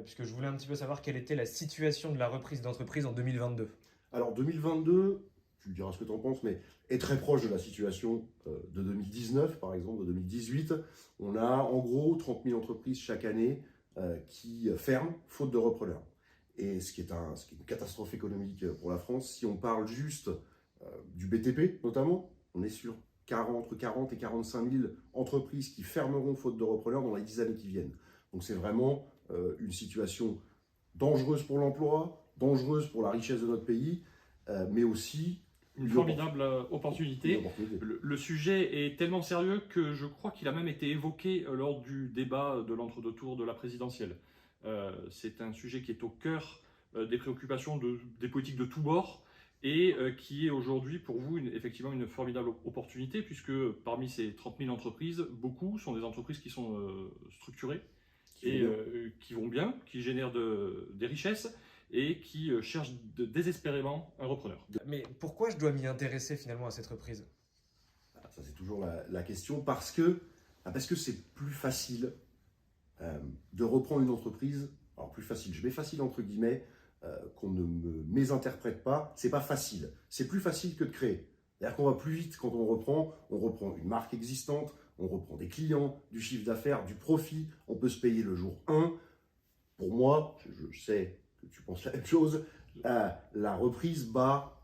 puisque je voulais un petit peu savoir quelle était la situation de la reprise d'entreprise en 2022. Alors 2022, tu me diras ce que tu en penses, mais est très proche de la situation de 2019, par exemple, de 2018. On a en gros 30 000 entreprises chaque année qui ferment faute de repreneurs. Et ce qui est une catastrophe économique pour la France. Si on parle juste du BTP notamment, on est sur entre 40 et 45 000 entreprises qui fermeront faute de repreneurs dans les 10 années qui viennent. Donc c'est vraiment une situation dangereuse pour l'emploi, dangereuse pour la richesse de notre pays, mais aussi une formidable opportunité. Le sujet est tellement sérieux que je crois qu'il a même été évoqué lors du débat de l'entre-deux tours de la présidentielle. C'est un sujet qui est au cœur des préoccupations des politiques de tous bords et qui est aujourd'hui pour vous effectivement une formidable opportunité, puisque parmi ces 30 000 entreprises, beaucoup sont des entreprises qui sont structurées et qui vont bien, qui génèrent des richesses et qui cherchent désespérément un repreneur. Mais pourquoi je dois m'y intéresser finalement à cette reprise? Ça c'est toujours la question, parce que c'est plus facile de reprendre une entreprise. Alors plus facile, je mets facile entre guillemets, qu'on ne me mésinterprète pas, c'est pas facile. C'est plus facile que de créer. C'est-à-dire qu'on va plus vite quand on reprend une marque existante, on reprend des clients, du chiffre d'affaires, du profit, on peut se payer le jour 1. Pour moi, je sais que tu penses la même chose, la reprise bat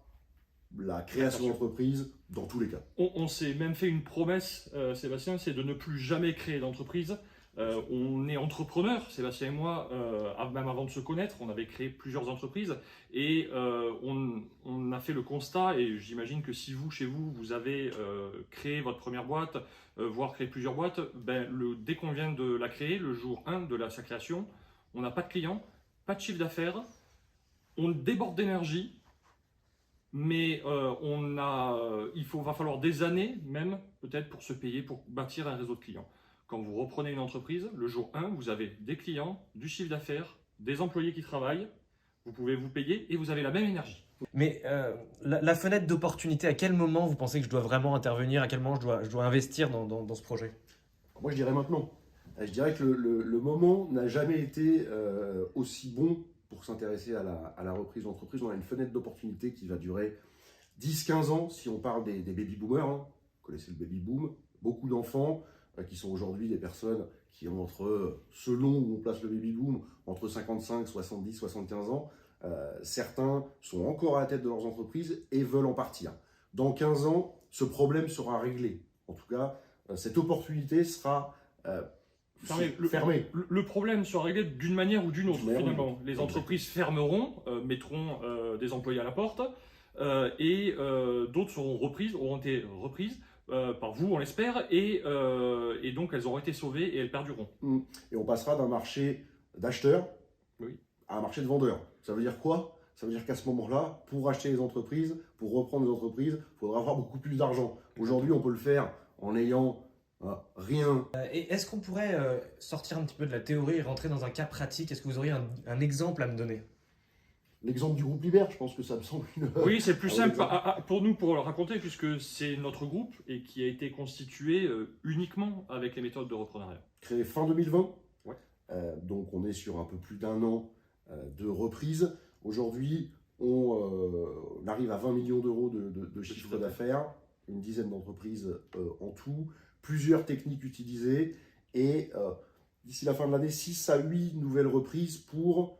la création d'entreprise dans tous les cas. On s'est même fait une promesse, Sébastien, c'est de ne plus jamais créer d'entreprise. On est entrepreneurs, Sébastien et moi, même avant de se connaître, on avait créé plusieurs entreprises et on a fait le constat, et j'imagine que si vous, chez vous, vous avez créé votre première boîte, voire créé plusieurs boîtes, dès qu'on vient de la créer, le jour 1 de sa création, on n'a pas de clients, pas de chiffre d'affaires, on déborde d'énergie, mais va falloir des années même peut-être pour se payer, pour bâtir un réseau de clients. Quand vous reprenez une entreprise, le jour 1, vous avez des clients, du chiffre d'affaires, des employés qui travaillent, vous pouvez vous payer et vous avez la même énergie. Mais la fenêtre d'opportunité, à quel moment vous pensez que je dois vraiment intervenir? À quel moment je dois investir dans ce projet? Moi je dirais maintenant. Je dirais que le moment n'a jamais été aussi bon pour s'intéresser à la reprise d'entreprise. On a une fenêtre d'opportunité qui va durer 10-15 ans si on parle des baby-boomers. Vous connaissez le baby-boom, beaucoup d'enfants qui sont aujourd'hui des personnes qui ont selon où on place le baby-boom, entre 55, 70, 75 ans. Certains sont encore à la tête de leurs entreprises et veulent en partir. Dans 15 ans, ce problème sera réglé. En tout cas, cette opportunité sera fermée. Le problème sera réglé d'une manière ou d'une autre, finalement. Les entreprises fermeront, mettront des employés à la porte, et d'autres auront été reprises par vous, on l'espère, et donc elles auront été sauvées et elles perdureront. Et on passera d'un marché d'acheteurs à un marché de vendeurs. Ça veut dire quoi? Ça veut dire qu'à ce moment-là, pour acheter les entreprises, pour reprendre les entreprises, il faudra avoir beaucoup plus d'argent. Aujourd'hui, on peut le faire en ayant rien. Et est-ce qu'on pourrait sortir un petit peu de la théorie et rentrer dans un cas pratique? Est-ce que vous auriez un exemple à me donner? L'exemple du groupe Liber, je pense que ça me semble une... Oui, c'est plus simple pour nous pour le raconter, puisque c'est notre groupe et qui a été constitué uniquement avec les méthodes de reprenariat. Créé fin 2020, donc on est sur un peu plus d'un an de reprise. Aujourd'hui, on arrive à 20 millions d'euros de chiffre d'affaires, une dizaine d'entreprises en tout, plusieurs techniques utilisées et d'ici la fin de l'année, 6 à 8 nouvelles reprises pour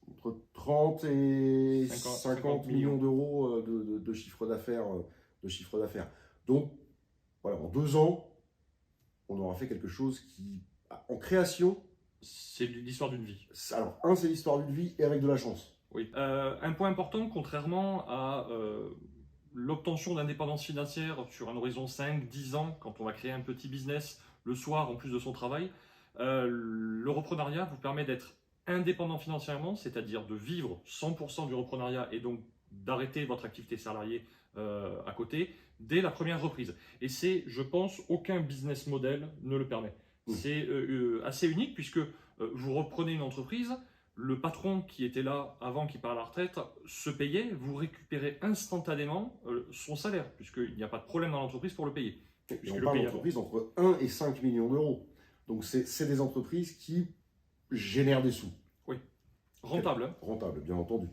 entre 30 et 50 millions d'euros de chiffre d'affaires. Donc, voilà, en 2 ans, on aura fait quelque chose qui, en création... C'est l'histoire d'une vie. Alors, c'est l'histoire d'une vie et avec de la chance. Oui. Un point important, contrairement à l'obtention d'indépendance financière sur un horizon 5-10 ans, quand on va créer un petit business le soir en plus de son travail, le reprenariat vous permet d'être indépendant financièrement, c'est-à-dire de vivre 100% du reprenariat et donc d'arrêter votre activité salariée à côté dès la première reprise. Et c'est, je pense, aucun business model ne le permet. C'est assez unique puisque vous reprenez une entreprise, le patron qui était là avant qu'il part à la retraite se payait, vous récupérez instantanément son salaire puisqu'il n'y a pas de problème dans l'entreprise pour le payer. Et on parle d'entreprises entre 1 et 5 millions d'euros. Donc c'est des entreprises qui génèrent des sous. Rentable. Hein. Rentable, bien entendu.